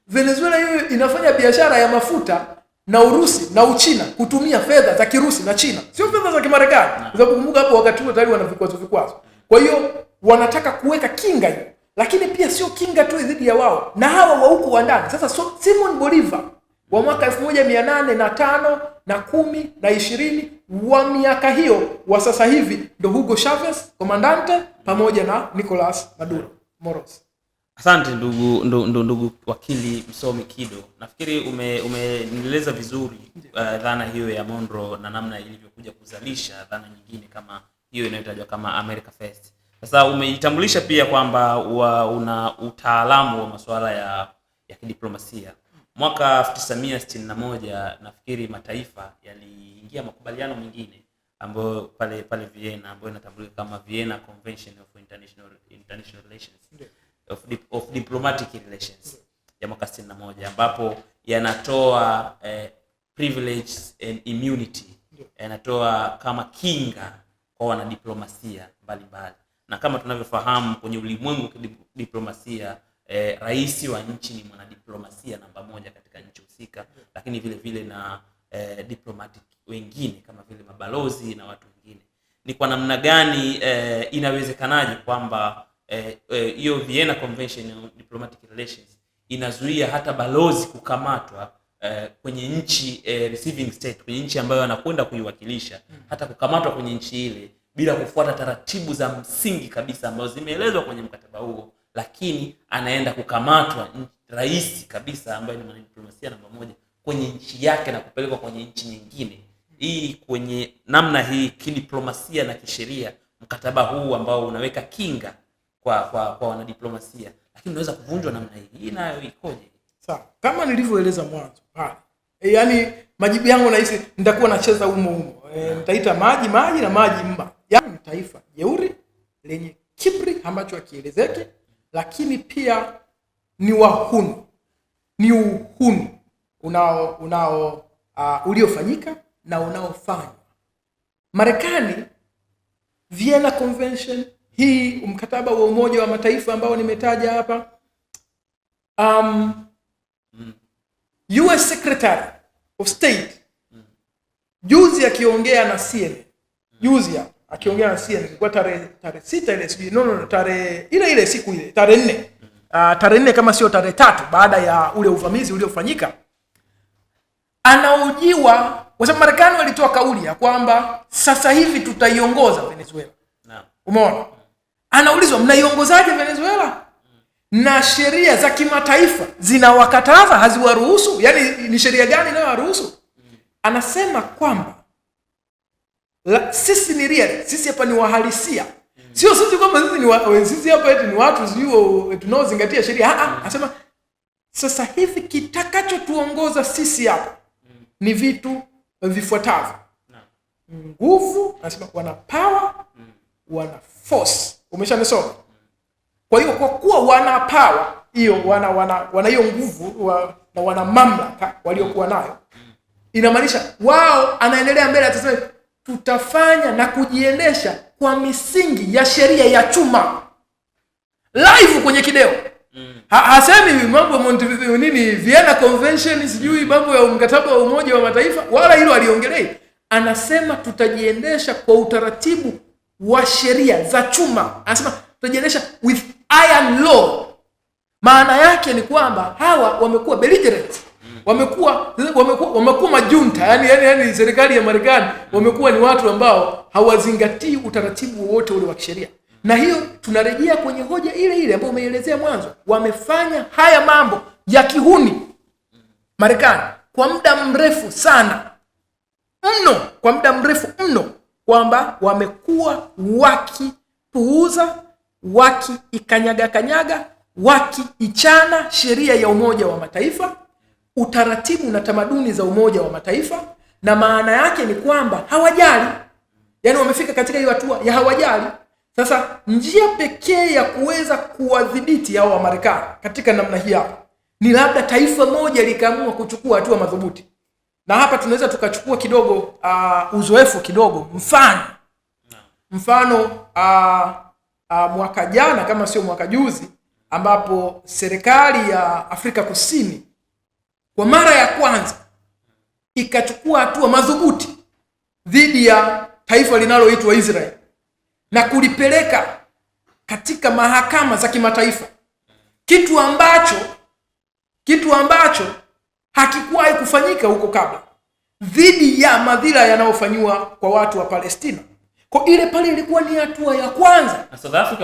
Venezuela hiyo inafanya biashara ya mafuta na Urusi na Uchina kutumia fedha za Kirusi na China, sio fedha za Kimarekani. Kwa sababu kumbuka hapo wakati huo tayari wana vikwazo. Kwa hiyo wanataka kuweka kinga hiyo, lakini pia sio kinga tu dhidi ya wao na hawa wa huko wa ndani. Sasa Simon Bolivar wa mwaka 1805 na 10 na 20 wa miaka hiyo wa sasa hivi ndio Hugo Chavez Comandante pamoja na Nicolas Maduro Moros. Asante ndugu wakili msomi Kido. Nafikiri umenieleza vizuri dhana hiyo ya Monroe na namna ilivyokuja kuzalisha dhana nyingine kama hiyo inayotajwa kama America First. Sasa umeitambulisha pia kwamba una utaalamu wa masuala ya kidiplomasia. Mwaka 1961 nafikiri mataifa yaliingia makubaliano mengine ambayo pale Vienna, ambayo inatambulika kama Vienna Convention of International Relations of Diplomatic Relations ya mwaka 61, ambapo yanatoa privilege and immunity, yanatoa kama kinga kwa wanadiplomasia mbalimbali. Na kama tunavyofahamu kwenye ulimwengu wa diplomasia, rais wa nchi ni mwanadiplomasia namba moja katika nchi husika, lakini vile vile na diplomatic wengine kama vile mabalozi na watu wengine. Ni kwa namna gani inawezekanaje kwamba hiyo Vienna Convention on Diplomatic Relations inazuia hata balozi kukamatwa kwenye nchi receiving state, kwenye nchi ambayo anakwenda kuiwakilisha, hata kukamatwa kwenye nchi ile bila kufuata taratibu za msingi kabisa ambazo zimeelezwa kwenye mkataba huo, lakini anaenda kukamatwa rais kabisa ambaye ni mwanadiplomasia namba moja kwenye nchi yake na kupelekwa kwenye nchi nyingine. Hii kwenye namna hii kidiplomasia na kisheria, mkataba huu ambao unaweka kinga kwa wanadiplomasia, lakini unaweza kuvunjwa namna hii nayo ikoje? Sawa, kama nilivyoeleza mwanzo pale, Yaani majibu yangu nahisi nitakuwa nacheza humo. Nitaita maji na maji mba. Yaani ni taifa jeuri lenye kiburi ambacho hakielezeki, lakini pia ni wahuni. Ni uhuni uliofanyika na unaofanywa. Marekani, Vienna Convention, hii mkataba wa Umoja wa Mataifa ambao nimetaja hapa, US Secretary of State juzi akiongea na CNN, ilikuwa tarehe 6 ile, sijui tarehe ile siku ile tarehe 4 kama sio tarehe 3 baada ya ule uvamizi uliofanyika, anaojiwa kwa sababu Marekani walitoa kauli ya kwamba sasa hivi tutaiongoza Venezuela. Umeona? Anaulizwa, mnaiongozaje Venezuela? Na sheria za kimataifa zinawakataza, haziwaruhusu. Yaani ni sheria gani inayowaruhusu? Anasema kwamba sisi ni real, sisi hapa ni wahalisia. Sio sisi kwamba sisi hapa eti ni watu sio tunaozingatia sheria. Anasema sasa hivi kitakachotuongoza sisi hapa ni vitu vifuatavyo. Nguvu, anasema wana power, wana force. Umeshanisoma? Kwa hiyo kwa kuwa wana power hiyo, wana hiyo nguvu na wana mamlaka waliokuwa nayo, inamaanisha wao, anaendelea mbele atasema tutafanya na kujiendesha kwa misingi ya sheria ya chuma. Live kwenye kideo. Hasemi mambo nini Vienna Convention, sijui mambo ya mkataba wa Umoja wa Mataifa, wala hilo aliongelei. Anasema tutajiendesha kwa utaratibu wa sheria za chuma. Anasema tutajiendesha with iron law. Maana yake ni kwamba hawa wamekuwa belligerent. Wamekuwa majunta. Yaani serikali ya Marekani wamekuwa ni watu ambao hawazingatii utaratibu wote ule wa kisheria. Na hiyo tunarejea kwenye hoja ile ambayo umeelezea mwanzo. Wamefanya haya mambo ya kihuni Marekani kwa muda mrefu sana. Kwa muda mrefu mno, kwamba wamekuwa wakipuuza, wakiikanyaga, wakiichana sheria ya Umoja wa Mataifa, utaratibu na tamaduni za Umoja wa Mataifa, na maana yake ni kwamba hawajali. Yaani wamefika katika hiyo hatua ya hawajali. Sasa njia pekee ya kuweza kuwadhibiti hao wa Marekani katika namna hii hapa ni labda taifa moja likaamua kuchukua hatua madhubuti. Na hapa tunaweza tukachukua kidogo uzoefu kidogo, mfano mwaka jana kama sio mwaka juzi, ambapo serikali ya Afrika Kusini kwa mara ya kwanza ikachukua hatua madhubuti dhidi ya taifa linaloitwa Israel na kulipeleka katika mahakama za kimataifa, kitu ambacho hakikuwahi kufanyika huko kabla, dhidi ya madhila yanayofanywa kwa watu wa Palestina. Kwa ile pale ilikuwa ni hatua ya kwanza. Na South Africa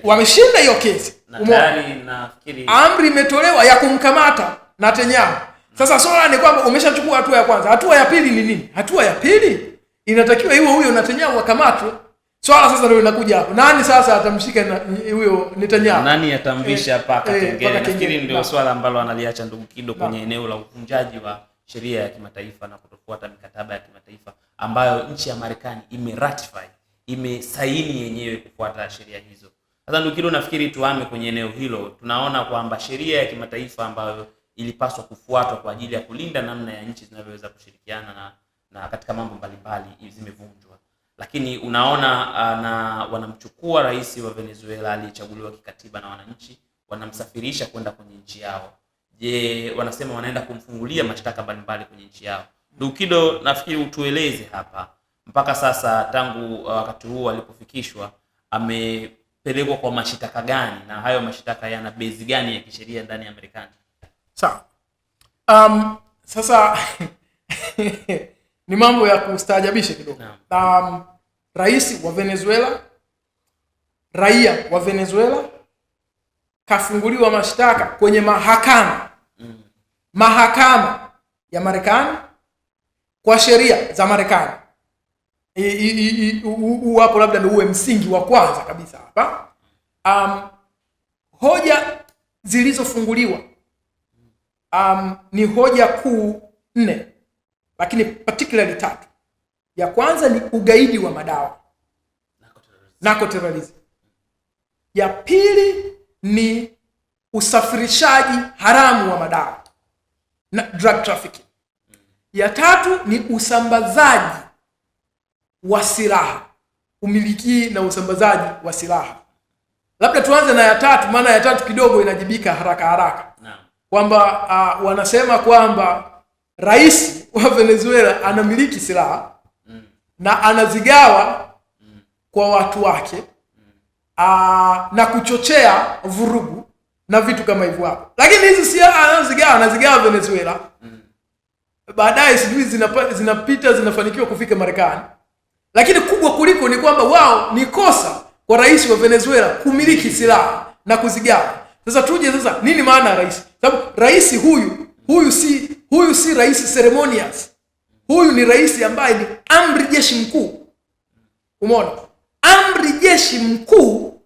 wameshinda hiyo kesi. Na tayari nafikiri amri imetolewa ya kumkamata Netanyahu. Sasa swala ni kwamba umeshachukua hatua ya kwanza. Hatua ya pili ni nini? Hatua ya pili inatakiwa huyo Netanyahu akamatwe. Swala sasa ndio linakuja hapo. Nani sasa atamshika huyo Netanyahu? Nani atamvisha paka kengele? Nafikiri ndio swala ambalo analiacha ndugu Kido kwenye eneo la uvunjaji wa sheria ya kimataifa na kutofuata mikataba ya kimataifa ambayo nchi ya Marekani imesaini yenyewe kufuata sheria hizo. Sasa ndugu Kido, nafikiri tuame kwenye eneo hilo. Tunaona kwamba sheria ya kimataifa ambayo ilipaswa kufuatwa kwa ajili ya kulinda namna ya nchi zinavyoweza kushirikiana na katika mambo mbalimbali zimevunjwa. Lakini unaona na wanamchukua rais wa Venezuela aliyechaguliwa kikatiba na wananchi, wanamsafirisha kwenda kwenye nchi yao. Je, wanasema wanaenda kumfungulia mashtaka mbalimbali kwenye nchi yao. Ndugu Kido, nafikiri utueleze hapa mpaka sasa tangu wakati huu alipofikishwa amepelekwa kwa mashitaka gani, na hayo mashitaka yana base gani ya kisheria ndani ya Marekani? Sawa. Sasa ni mambo ya kustaajabisha kidogo. Rais wa Venezuela, raia wa Venezuela kafunguliwa mashtaka kwenye mahakama ya Marekani kwa sheria za Marekani. Hapo labda ndio uwe msingi wa kwanza kabisa hapa. Hoja zilizofunguliwa ni hoja kuu 4, lakini particularly 3. Ya kwanza ni ugaidi wa madawa, narcoterrorism. Ya pili ni usafirishaji haramu wa madawa na drug trafficking. Ya tatu ni usambazaji wa silaha, umiliki na usambazaji wa silaha. Labda tuanze na ya tatu, maana ya tatu kidogo inajibika haraka. Kwamba wanasema kwamba rais wa Venezuela anamiliki silaha na anazigawa kwa watu wake na kuchochea vurugu na vitu kama hivyo hapo. Lakini hizi silaha anazigawa Venezuela, baadaye sijui zinapita zinafanikiwa kufika Marekani. Lakini kubwa kuliko ni kwamba wao ni kosa kwa rais wa Venezuela kumiliki silaha na kuzigawa. Sasa tuje nini maana ya rais? Sababu rais huyu si rais ceremonious. Huyu ni rais ambaye ni amri jeshi mkuu. Umeona? Amri jeshi mkuu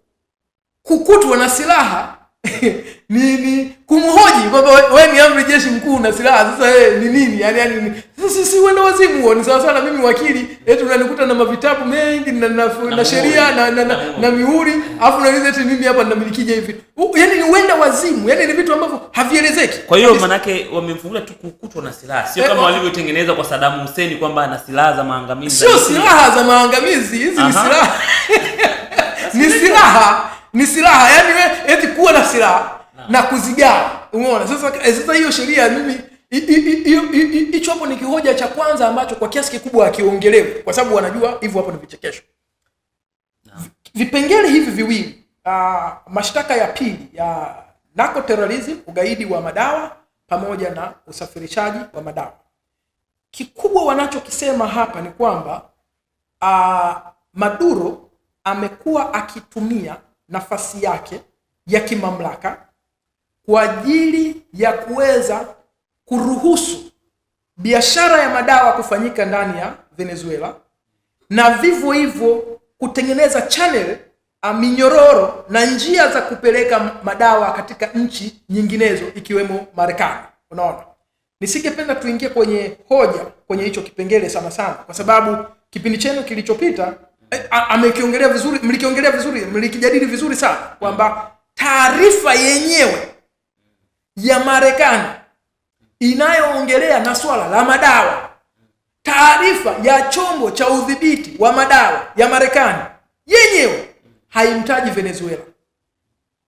kukutwa na silaha ni kumhoji kwamba wewe ni amri jeshi mkuu na silaha, sasa ni nini? Yani sisi wenda wazimu huo. Ni sawa sana mimi wakili, unanikuta na mavitabu mengi na sheria na mihuri, afu unaniuliza eti mimi hapa ninamilikije hivi. Yani ni wenda wazimu, yani ni vitu ambavyo havielezeki. Kwa hiyo manake wamemfungulia tu kukutwa na silaha, sio kama walivyotengeneza kwa Saddam Hussein kwamba ana silaha za maangamizi. Sio silaha za maangamizi, hizi ni silaha. Ni silaha, yani wewe eti kuwa na silaha na kuzigawa. Umeona? Sasa hiyo sheria mimi hicho hapo ni kihoja cha kwanza ambacho kwa kiasi kikubwa hakiongelewi, kwa sababu wanajua hivyo hapo ni vichekesho. Vipengele hivi viwili, mashtaka ya pili ya narcoterrorism, ugaidi wa madawa pamoja na usafirishaji wa madawa. Kikubwa wanachokisema hapa ni kwamba Maduro amekuwa akitumia nafasi yake ya kimamlaka kwa ajili ya kuweza kuruhusu biashara ya madawa kufanyika ndani ya Venezuela, na vivyo hivyo kutengeneza channel, minyororo na njia za kupeleka madawa katika nchi nyinginezo ikiwemo Marekani. Unaona? Nisingependa tuingie kwenye hicho kipengele sana kwa sababu kipindi chenu kilichopita mlikiongelea vizuri, mlikijadili vizuri sana kwamba taarifa yenyewe ya Marekani inayoongelea na swala la madawa, taarifa ya chombo cha udhibiti wa madawa ya Marekani yenyewe haimtaji Venezuela.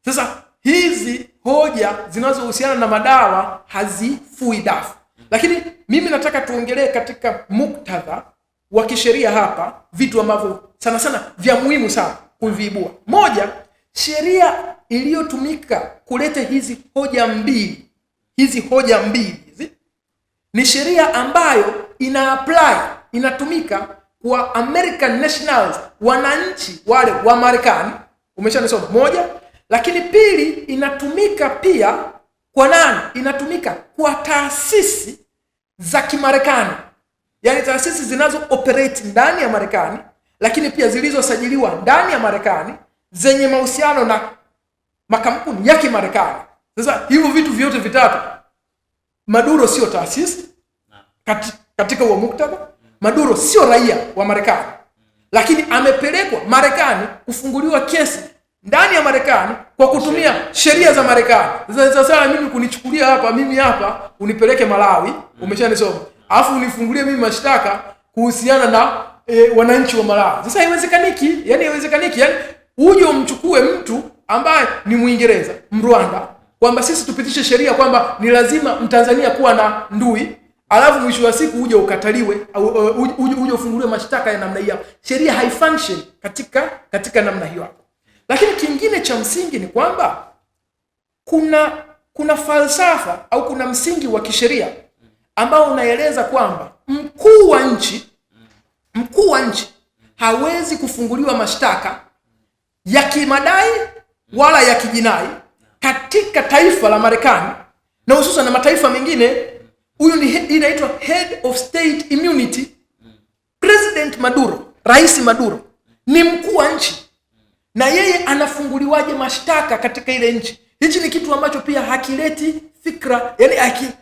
Sasa hizi hoja zinazohusiana na madawa hazifui dafu. Lakini mimi nataka tuongelee katika muktadha wa kisheria hapa vitu ambavyo sana vya muhimu sana kuviibua. Moja, sheria iliyotumika kuleta hizi hoja mbili ni sheria ambayo inatumika kwa American nationals, wananchi wale wa Marekani. Umeshanisoma? Moja. Lakini pili, inatumika pia kwa nani? Inatumika kwa taasisi za Kimarekani, yani taasisi zinazo operate ndani ya Marekani, lakini pia zilizosajiliwa ndani ya Marekani zenye mahusiano na makampuni ya Kimarekani. Sasa hivyo vitu vyote vitatu, Maduro sio taasisi katika huo muktadha. Maduro sio raia wa Marekani, lakini amepelekwa Marekani kufunguliwa kesi ndani ya Marekani kwa kutumia sheria za Marekani. Sasa mimi kunichukulia hapa, mimi hapa unipeleke Malawi, umeshanisoma, alafu unifungulie mimi mashtaka kuhusiana na wananchi wa Malawi. Sasa haiwezekaniki. Yani uje umchukue mtu ambaye ni Muingereza, Mrwanda, kwamba sisi tupitishe sheria kwamba ni lazima Mtanzania kuwa na ndui, alafu mwisho wa siku uje ukataliwe au uje ufunguliwe mashtaka ya namna hiyo. Sheria haifunction katika namna hiyo hapo. Lakini kingine cha msingi ni kwamba kuna falsafa au kuna msingi wa kisheria ambao unaeleza kwamba mkuu wa nchi hawezi kufunguliwa mashtaka ya kimadai wala ya kijinai katika taifa la Marekani na hususan na mataifa mengine. Huyu inaitwa head of state immunity. President Maduro, Rais Maduro ni mkuu wa nchi, na yeye anafunguliwaje mashtaka katika ile nchi? Hichi ni kitu ambacho pia hakileti fikra, yani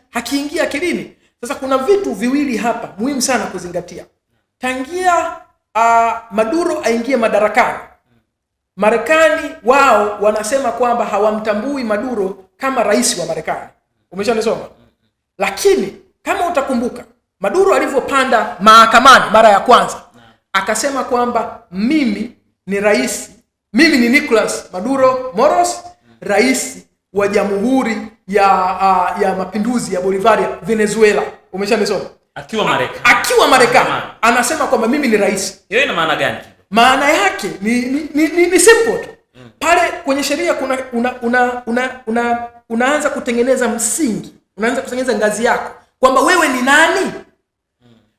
hakiingia akilini. Sasa kuna vitu viwili hapa muhimu sana kuzingatia. Tangia Maduro aingie madarakani, Marekani wao wanasema kwamba hawamtambui Maduro kama rais wa Marekani. Umeshanisoma? Lakini kama utakumbuka, Maduro alivyopanda mahakamani mara ya kwanza akasema kwamba mimi ni Nicolas Maduro Moros, rais wa Jamhuri ya Mapinduzi ya Bolivaria Venezuela. Umeshanisoma? Akiwa Marekani anasema kwamba mimi ni rais. Hiyo ina maana gani? Maana yake ni simple tu. Pale kwenye sheria unaanza kutengeneza msingi, unaanza kutengeneza ngazi yako kwamba wewe ni nani.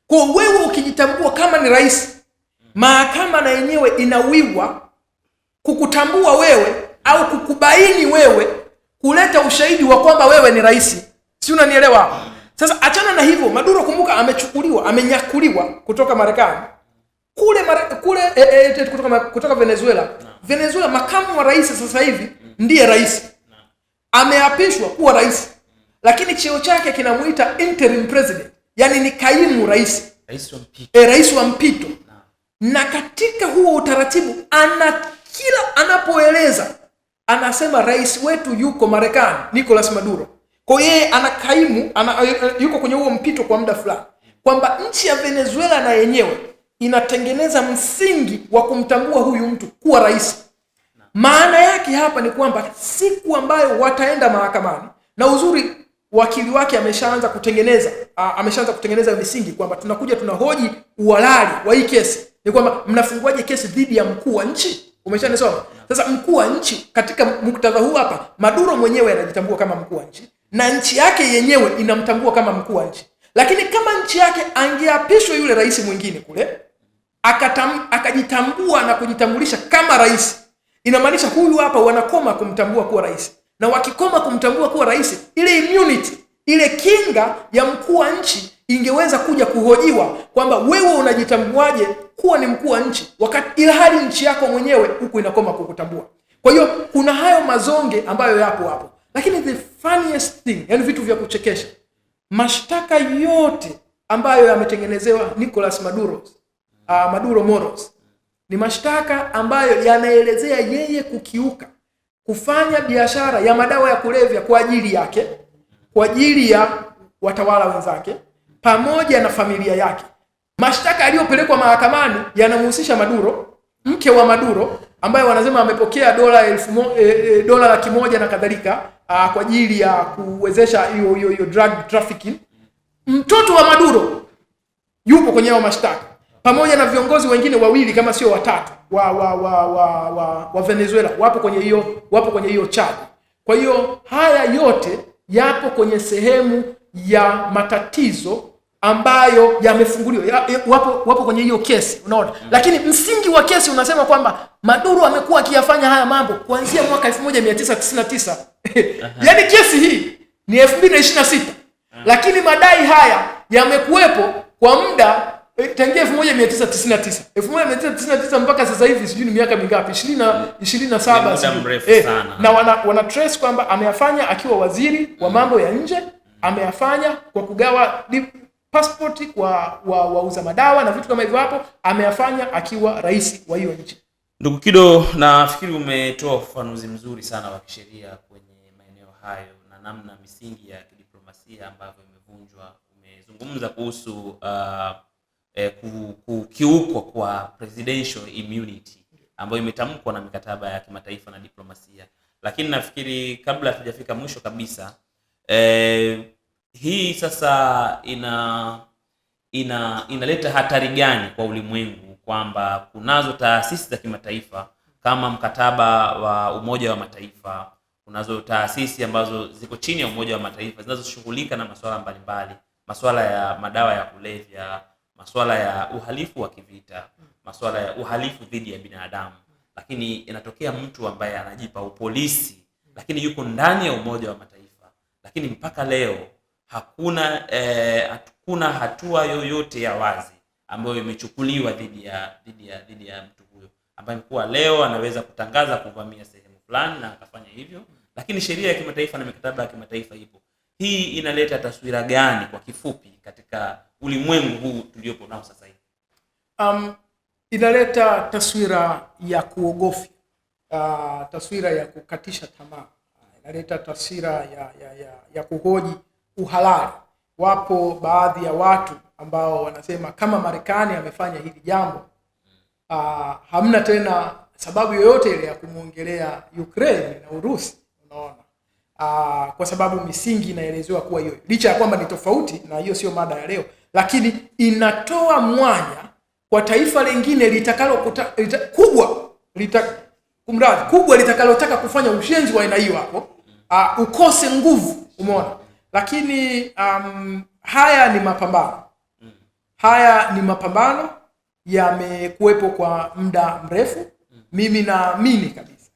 Kwa wewe ukijitambua kama ni rais, mahakama na yenyewe inawiwa kukutambua wewe au kukubaini wewe, kuleta ushahidi wa kwamba wewe ni rais. Si unanielewa? Sasa achana na hivyo, Maduro kumbuka amenyakuliwa kutoka Marekani. Kutoka Venezuela. Venezuela makamu wa rais sasa hivi ndiye rais. Ameapishwa kuwa rais. Lakini cheo chake kinamuita interim president. Yaani ni kaimu rais. Rais wa mpito. Na katika huo utaratibu kila anapoeleza anasema rais wetu yuko Marekani, Nicolas Maduro. Kwa yeye yuko kwenye huo mpito kwa muda fulani. Kwamba nchi ya Venezuela na yenyewe inatengeneza msingi wa kumtambua huyu mtu kuwa rais. Maana yake hapa ni kwamba siku ambayo wataenda mahakamani, na uzuri wakili wake ameshaanza kutengeneza misingi kwamba tunakuja tunahoji uhalali wa hii kesi. Ni kwamba mnafunguaje kesi dhidi ya mkuu wa nchi? Umeshanisoma? Sasa mkuu wa nchi katika muktadha huu hapa, Maduro mwenyewe anajitambua kama mkuu wa nchi na nchi yake yenyewe inamtambua kama mkuu wa nchi. Lakini kama nchi yake angeapishwa yule rais mwingine kule, akajitambua na kujitambulisha kama rais, inamaanisha huyu hapa wanakoma kumtambua kuwa rais. Na wakikoma kumtambua kuwa rais, ile immunity, ile kinga ya mkuu wa nchi ingeweza kuja kuhojiwa kwamba wewe unajitambuaje kuwa ni mkuu wa nchi wakati ila hali nchi yako mwenyewe huku inakoma kukutambua. Kwa hiyo kuna hayo mazonge ambayo yapo hapo. Lakini the funniest thing, yani vitu vya kuchekesha, mashtaka yote ambayo yametengenezewa Nicolas Maduro Moros ni mashtaka ambayo yanaelezea yeye kufanya biashara ya madawa ya kulevya kwa ajili yake, kwa ajili ya watawala wenzake pamoja na familia yake. Mashtaka aliyopelekwa mahakamani yanamhusisha Maduro, mke wa Maduro ambaye wanasema amepokea dola 100,000 na kadhalika kwa ajili ya kuwezesha hiyo drug trafficking. Mtoto wa Maduro yupo kwenye hayo mashtaka pamoja na viongozi wengine wawili kama sio watatu wa Venezuela wapo kwenye hiyo charge. Kwa hiyo haya yote yapo kwenye sehemu ya matatizo ambayo yamefunguliwa, wapo kwenye hiyo kesi, unaona. Lakini msingi wa kesi unasema kwamba Maduro amekuwa akiyafanya haya mambo kuanzia mwaka 1999. Yaani kesi hii ni 2026. Lakini madai haya yamekuwepo kwa muda tangia 1999. 1999 mpaka sasa hivi sijui ni miaka mingapi? 27 sana. Na wana trace kwamba ameyafanya akiwa waziri wa mambo ya nje, ameyafanya kwa kugawa passport kwa wauza madawa na vitu kama hivyo, hapo ameyafanya akiwa rais wa hiyo nchi. Ndugu Kido, nafikiri umetoa ufafanuzi mzuri sana wa kisheria kwenye maeneo hayo na namna misingi ya kidiplomasia ambavyo imevunjwa. Umezungumza kuhusu kukiukwa kwa presidential immunity ambayo imetamkwa na mikataba ya kimataifa na diplomasia. Lakini nafikiri kabla hatujafika mwisho kabisa, hii sasa inaleta hatari gani kwa ulimwengu kwamba kunazo taasisi za kimataifa kama mkataba wa Umoja wa Mataifa, kunazo taasisi ambazo ziko chini ya Umoja wa Mataifa zinazoshughulika na masuala mbalimbali, masuala ya madawa ya kulevya, masuala ya uhalifu wa kivita, masuala ya uhalifu dhidi ya binadamu, lakini inatokea mtu ambaye anajipa upolisi lakini yuko ndani ya Umoja wa Mataifa, lakini mpaka leo hakuna hatua yoyote ya wazi ambayo imechukuliwa dhidi ya mtu huyo ambaye mkuu leo anaweza kutangaza kuvamia sehemu fulani na akafanya hivyo, lakini sheria ya kimataifa na mikataba ya kimataifa ipo. Hii inaleta taswira gani kwa kifupi katika ulimwengu huu tuliopo nao sasa hivi? Inaleta taswira ya kuogofya, taswira ya kukatisha tamaa, inaleta taswira ya kuhoji uhalali. Wapo baadhi ya watu ambao wanasema kama Marekani amefanya hili jambo, hamna tena sababu yoyote ile ya kumuongelea Ukraine na Urusi, unaona. Kwa sababu misingi inaelezewa kuwa hiyo, licha ya kwamba ni tofauti na hiyo sio mada ya leo, lakini inatoa mwanya kwa taifa lingine kubwa litakalotaka kufanya ushenzi wa aina hiyo hapo, ukose nguvu, umeona. Lakini haya ni mapambano yamekuwepo kwa muda mrefu. Mimi naamini kabisa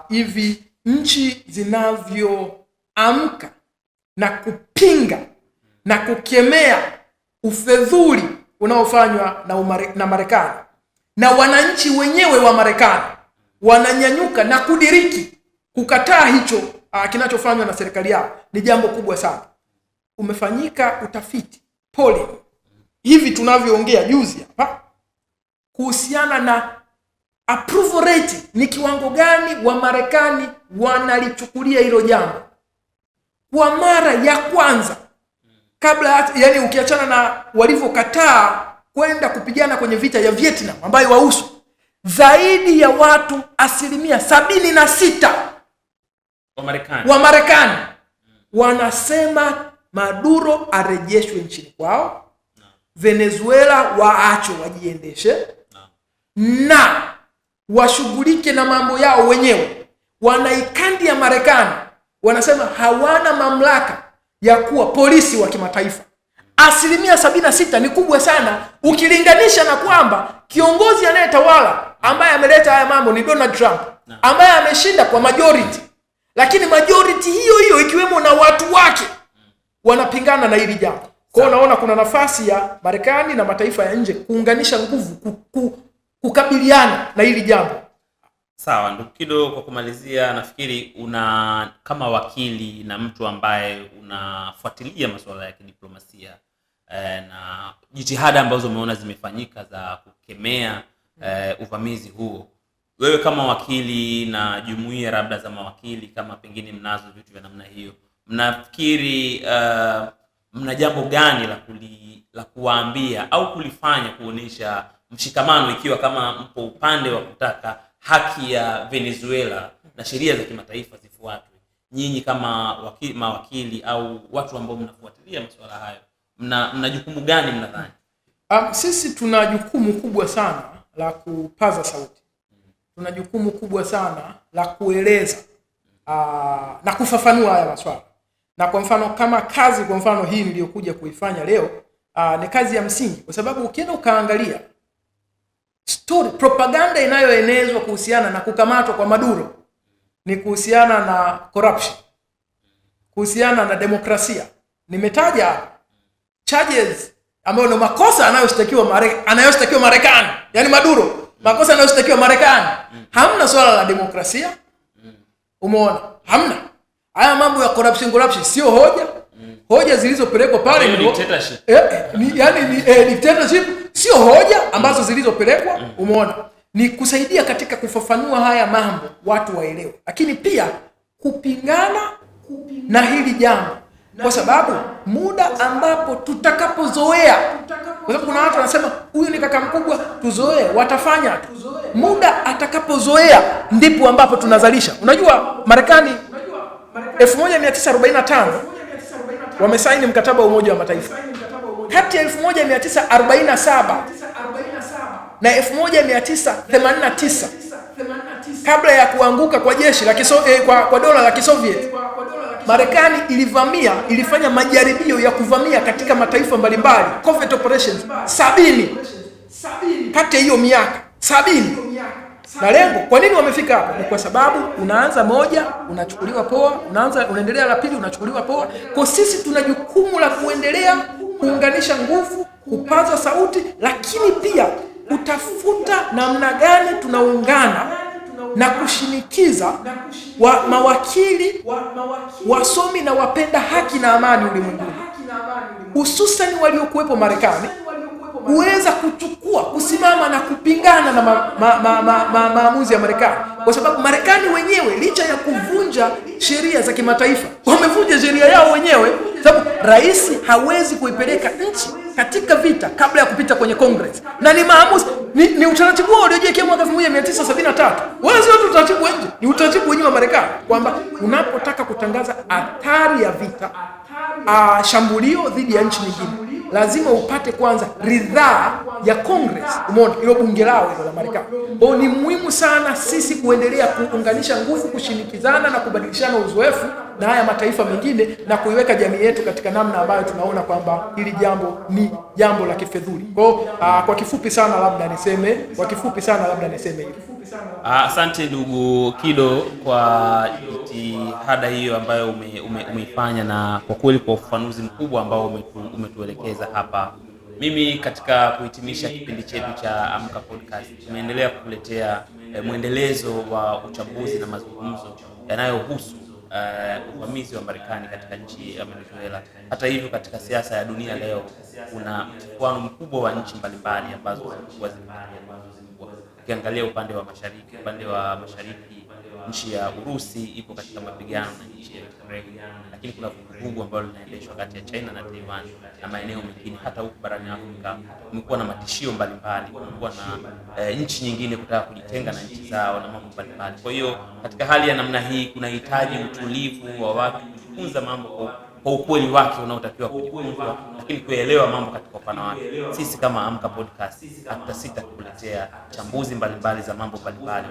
hivi nchi zinavyoamka na kupinga na kukemea ufedhuli unaofanywa na Marekani, na wananchi wenyewe wa Marekani wananyanyuka na kudiriki kukataa hicho kinachofanywa na serikali yao, ni jambo kubwa sana. Umefanyika utafiti polling hivi tunavyoongea juzi hapa kuhusiana na approval rate, ni kiwango gani wa Marekani wanalichukulia hilo jambo. Kwa mara ya kwanza kabla, yani ukiachana na walivyokataa kwenda kupigana kwenye vita ya Vietnam ambayo wahusu, zaidi ya watu 76% wa Marekani wanasema Maduro arejeshwe nchini kwao, Venezuela waacho wajiendeshe, na washughulike na mambo yao wenyewe. Wanaikandi ya Marekani wanasema hawana mamlaka ya kuwa polisi wa kimataifa. 76% ni kubwa sana ukilinganisha na kwamba kiongozi anayetawala ambaye ameleta haya mambo ni Donald Trump, ambaye ameshinda kwa majority, lakini majority hiyo ikiwemo na watu wake wanapingana na hili jambo. Kwa hiyo naona kuna nafasi ya Marekani na mataifa ya nje kuunganisha nguvu kukabiliana na hili jambo. Sawa, ndugu Kido, kwa kumalizia, nafikiri kama wakili na mtu ambaye unafuatilia masuala ya kidiplomasia na jitihada ambazo umeona zimefanyika za kukemea uvamizi huo, wewe kama wakili na jumuiya labda za mawakili, kama pengine mnazo vitu vya namna hiyo, mnafikiri mna jambo gani la kuwaambia au kulifanya kuonesha mshikamano, ikiwa kama mpo upande wa kutaka haki ya Venezuela na sheria za kimataifa zifuatwe? Nyinyi kama mawakili au watu ambao mnafuatilia masuala hayo, mna jukumu gani mnadhani? Sisi tuna jukumu kubwa sana la kupaza sauti. Tuna jukumu kubwa sana la kueleza na kufafanua haya masuala. Na kwa mfano hii niliyokuja kuifanya leo ni kazi ya msingi, kwa sababu ukienda ukaangalia propaganda inayoenezwa kuhusiana na kukamatwa kwa Maduro ni kuhusiana na corruption, kuhusiana na demokrasia. Nimetaja charges ambayo ni makosa anayoshtakiwa Marekani, yani Maduro, makosa anayoshtakiwa Marekani. Hamna swala la demokrasia, umeona? Hamna. Haya mambo ya corruption sio hoja. Hoja zilizopelekwa pale ni dictatorship. Dictatorship sio hoja ambazo zilizopelekwa, umeona? Ni kusaidia katika kufafanua haya mambo watu waelewe, lakini pia kupingana na hili jambo, kwa sababu muda ambapo tutakapozoea, kwa sababu kuna watu wanasema huyu ni kaka mkubwa, tuzoee, watafanya tu. Muda atakapozoea ndipo ambapo tunazalisha. Unajua Marekani 1945 wamesaini mkataba wa Umoja wa Mataifa. Kati ya 1947 na 1989, kabla ya kuanguka kwa jeshi la kwa dola la Kisoviet, Marekani ilifanya majaribio ya kuvamia katika mataifa mbalimbali, covert operations 70 kati ya hiyo miaka 70. Na lengo, kwa nini wamefika hapa? Ni kwa sababu unaanza moja unachukuliwa poa, unaendelea la pili unachukuliwa poa. Kwa sisi tuna jukumu la kuendelea kuunganisha nguvu, kupaza sauti, lakini pia kutafuta namna gani tunaungana na kushinikiza mawakili, wasomi na wapenda haki na amani ulimwenguni, hususan waliokuwepo Marekani, kuweza kusimama na kupingana na maamuzi ya Marekani, kwa sababu Marekani wenyewe licha ya kuvunja sheria za kimataifa wamevunja sheria yao wenyewe, sababu rais hawezi kuipeleka nchi katika vita kabla ya kupita kwenye Congress, na ni maamuzi ni utaratibu wao uliojiwekea mwaka 1973, wala sio utaratibu nje, ni utaratibu wenyewe wa Marekani, kwamba unapotaka kutangaza athari ya vita, shambulio dhidi ya nchi nyingine, lazima upate kwanza ridhaa ya Congress. Umeona hilo bunge lao la Marekani. Ni muhimu sana sisi kuendelea kuunganisha nguvu, kushinikizana na kubadilishana uzoefu na haya mataifa mengine, na kuiweka jamii yetu katika namna ambayo tunaona kwamba hili jambo ni jambo la kifedhuli. Kwa kifupi sana labda niseme hivi. Asante ndugu Kido kwa jitihada hiyo ambayo umeifanya, na kwa kweli kwa ufafanuzi mkubwa ambao umetuelekeza hapa. Mimi katika kuhitimisha kipindi chetu cha Amka Podcast, tumeendelea kukuletea mwendelezo wa uchambuzi na mazungumzo yanayohusu uvamizi wa Marekani katika nchi ya Venezuela. Hata hivyo, katika siasa ya dunia leo kuna mfuano mkubwa wa nchi mbalimbali ambazo zimekuwa ukiangalia upande wa mashariki, nchi ya Urusi ipo katika mapigano na nchi ya Ukraine, lakini kuna vuguvugu ambalo linaendeshwa kati ya China na Taiwan na maeneo mengine. Hata huko barani Afrika kumekuwa na matishio mbalimbali, kumekuwa na nchi nyingine kutaka kujitenga na nchi zao na mambo mbalimbali. Kwa hiyo katika hali ya namna hii kunahitaji utulivu wa watu kujifunza mambo kwa ukweli wake unaotakiwa kujifunzwa, lakini kuelewa mambo katika upana wake. Sisi kama Amka Podcast hatutasita kukuletea chambuzi mbalimbali za mambo mbalimbali.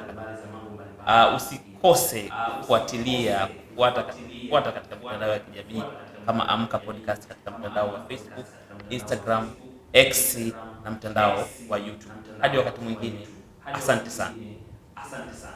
Usikose kufuata katika mitandao ya kijamii kama Amka Podcast katika mtandao wa Facebook, Instagram, X na mtandao wa YouTube. Hadi wakati mwingine, asante sana. Asante sana.